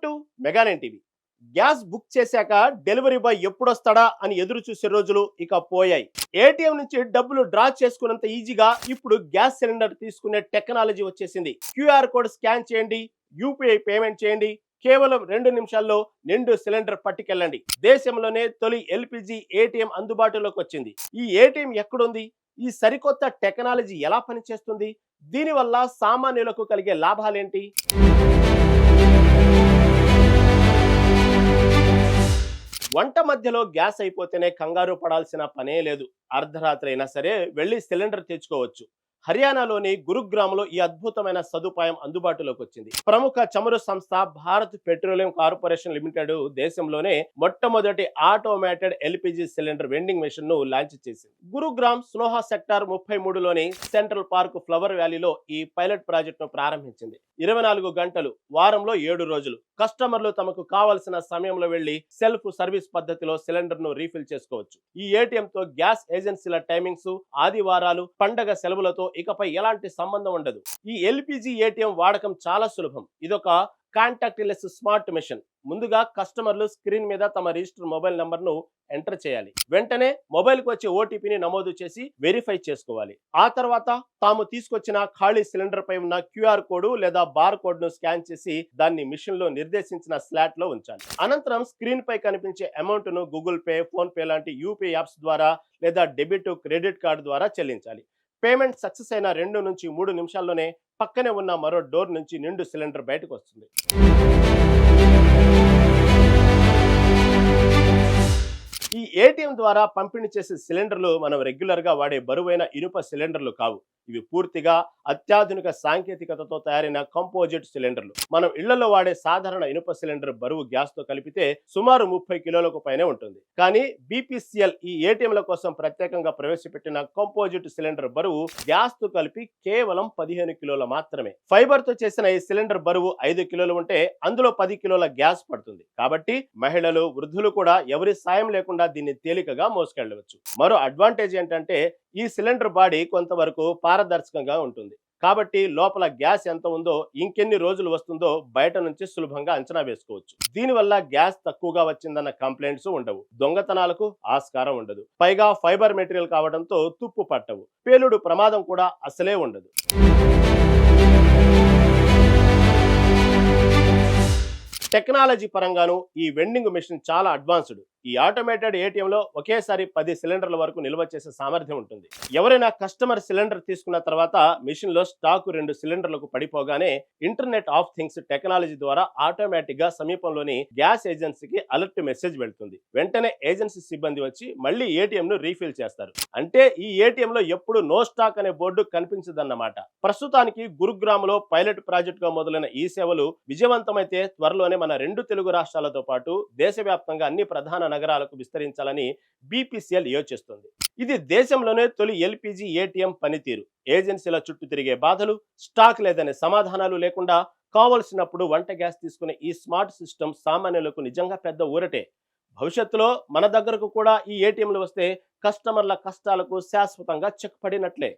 To మెగా9 TV. Gas book చేశాక delivery boy ఎప్పుడొస్తాడా అని ఎదురు చూసే రోజులు ఇక పోయాయి. ఏటీఎం నుంచి డబ్బులు డ్రా చేసుకున్నంత ఈజీగా ఇప్పుడు గ్యాస్ సిలిండర్ తీసుకునే టెక్నాలజీ వచ్చేసింది. క్యూఆర్ కోడ్ స్కాన్ చేయండి, యూపీఐ పేమెంట్ చేయండి, కేవలం 2 నిమిషాల్లో నిండు సిలిండర్ పట్టుకెళ్ళండి. దేశంలోనే తొలి ఎల్పిజి ఏటీఎం అందుబాటులోకి వచ్చింది. ఈ ఏటీఎం ఎక్కడుంది? ఈ సరికొత్త టెక్నాలజీ ఎలా పనిచేస్తుంది? దీనివల్ల సామాన్యులకు కలిగే లాభాలేంటి? వంట మధ్యలో గ్యాస్ అయిపోతేనే కంగారు పడాల్సిన పనే లేదు. అర్ధరాత్రి అయినా సరే వెళ్లి సిలిండర్ తెచ్చుకోవచ్చు. హర్యానాలోని గురుగ్రామ్లో ఈ అద్భుతమైన సదుపాయం అందుబాటులోకి వచ్చింది. ప్రముఖ చమురు సంస్థ భారత్ పెట్రోలియం కార్పొరేషన్ లిమిటెడ్ దేశంలోనే మొట్టమొదటి automated LPG cylinder vending machine ను లాంచ్ చేసింది. గురుగ్రామ్ స్నోహా సెక్టార్ 33లోని సెంట్రల్ పార్క్ ఫ్లవర్ వ్యాలీలో ఈ పైలట్ ప్రాజెక్ట్ ను ప్రారంభించింది. 24 గంటలు, వారంలో 7 రోజులు కస్టమర్లు తమకు కావలసిన సమయంలో వెళ్లి సెల్ఫ్ సర్వీస్ పద్ధతిలో సిలిండర్ ను రీఫిల్ చేసుకోవచ్చు. ఈ ఏటీఎం తో గ్యాస్ ఏజెన్సీల టైమింగ్స్, ఆదివారాలు, పండగ సెలవులతో ఇకపై ఎలాంటి సంబంధం ఉండదు. ఈ ఎల్పిజి ఏటీఎం వాడకం చాలా సులభం. ఇదొక కాంటాక్ట్ లెస్ స్మార్ట్ మెషిన్. ముందుగా కస్టమర్లు స్క్రీన్ మీద తమ రిజిస్టర్ మొబైల్ నంబర్ ను ఎంటర్ చేయాలి. వెంటనే మొబైల్ కు వచ్చే ఓటీపీని నమోదు చేసి వెరిఫై చేసుకోవాలి. ఆ తర్వాత తాము తీసుకొచ్చిన ఖాళీ సిలిండర్ పై ఉన్న క్యూఆర్ కోడ్ లేదా బార్ కోడ్ ను స్కాన్ చేసి దాన్ని మిషన్ లో నిర్దేశించిన స్లాట్ లో ఉంచాలి. అనంతరం స్క్రీన్ పై కనిపించే అమౌంట్ ను గూగుల్ పే, ఫోన్ పే లాంటి యూపీఐ యాప్స్ ద్వారా లేదా డెబిట్, క్రెడిట్ కార్డు ద్వారా చెల్లించాలి. పేమెంట్ సక్సెస్ అయిన 2 నుంచి 3 నిమిషాల్లోనే పక్కనే ఉన్న మరో డోర్ నుంచి నిండు సిలిండర్ బయటకు వస్తుంది. ఈ ఏటీఎం ద్వారా పంపిణీ చేసే సిలిండర్లు మనం రెగ్యులర్ గా వాడే బరువైన ఇనుప సిలిండర్లు కావు. ఇవి పూర్తిగా అత్యాధునిక సాంకేతికతతో తయారైన కంపోజిట్ సిలిండర్లు. మనం ఇళ్లలో వాడే సాధారణ ఇనుప సిలిండర్ బరువు గ్యాస్ తో కలిపితే సుమారు 30 కిలోలకు పైనే ఉంటుంది. కానీ బీపీసీఎల్ ఈ ఏటీఎంల కోసం ప్రత్యేకంగా ప్రవేశపెట్టిన కంపోజిట్ సిలిండర్ బరువు గ్యాస్ తో కలిపి కేవలం 15 కిలోల మాత్రమే. ఫైబర్ తో చేసిన ఈ సిలిండర్ బరువు 5 కిలోలు ఉంటే అందులో 10 కిలోల గ్యాస్ పడుతుంది. కాబట్టి మహిళలు, వృద్ధులు కూడా ఎవరి సాయం లేకుండా దీన్ని తేలికగా మోసుకెళ్లవచ్చు. మరో అడ్వాంటేజ్ ఏంటంటే ఈ సిలిండర్ బాడీ కొంతవరకు పారదర్శకంగా ఉంటుంది. కాబట్టి లోపల గ్యాస్ ఎంత ఉందో, ఇంకెన్ని రోజులు వస్తుందో బయట నుంచి సులభంగా అంచనా వేసుకోవచ్చు. దీనివల్ల గ్యాస్ తక్కువగా వచ్చిందన్న కంప్లైంట్స్ ఉండవు, దొంగతనాలకు ఆస్కారం ఉండదు. పైగా ఫైబర్ మెటీరియల్ కావడంతో తుప్పు పట్టవు, పేలుడు ప్రమాదం కూడా అసలే ఉండదు. టెక్నాలజీ పరంగాను ఈ వెండింగ్ మెషిన్ చాలా అడ్వాన్స్డ్. ఈ ఆటోమేటెడ్ ఏటీఎంలో ఒకేసారి 10 సిలిండర్ల వరకు నిల్వ చేసే సామర్థ్యం ఉంటుంది. ఎవరైనా కస్టమర్ సిలిండర్ తీసుకున్న తర్వాత మిషన్ లో స్టాక్ 2 సిలిండర్లకు పడిపోగానే ఇంటర్నెట్ ఆఫ్ థింగ్స్ టెక్నాలజీ ద్వారా ఆటోమేటిక్ గా సమీపంలోని గ్యాస్ ఏజెన్సీకి అలర్ట్ మెసేజ్ వెళ్తుంది. వెంటనే ఏజెన్సీ సిబ్బంది వచ్చి మళ్ళీ ఏటీఎం ను రీఫిల్ చేస్తారు. అంటే ఈ ఏటీఎం లో ఎప్పుడు నో స్టాక్ అనే బోర్డు కనిపించదన్నమాట. ప్రస్తుతానికి గురుగ్రామ్ లో పైలట్ ప్రాజెక్ట్ గా మొదలైన ఈ సేవలు విజయవంతమైతే త్వరలోనే మన 2 తెలుగు రాష్ట్రాలతో పాటు దేశవ్యాప్తంగా అన్ని ప్రధాన నగరాలకు విస్తరించాలని బీపీసీఎల్ యోచిస్తుంది. ఇది దేశంలోనే తొలి ఎల్పిజి ఏటీఎం పనితీరు. ఏజెన్సీల చుట్టూ తిరిగే బాధలు, స్టాక్ లేదనే సమాధానాలు లేకుండా కావలసినప్పుడు వంట గ్యాస్ తీసుకునే ఈ స్మార్ట్ సిస్టమ్ సామాన్యులకు నిజంగా పెద్ద ఊరటే. భవిష్యత్తులో మన దగ్గరకు కూడా ఈ ఏటీఎంలు వస్తే కస్టమర్ల కష్టాలకు శాశ్వతంగా చెక్ పడినట్లే.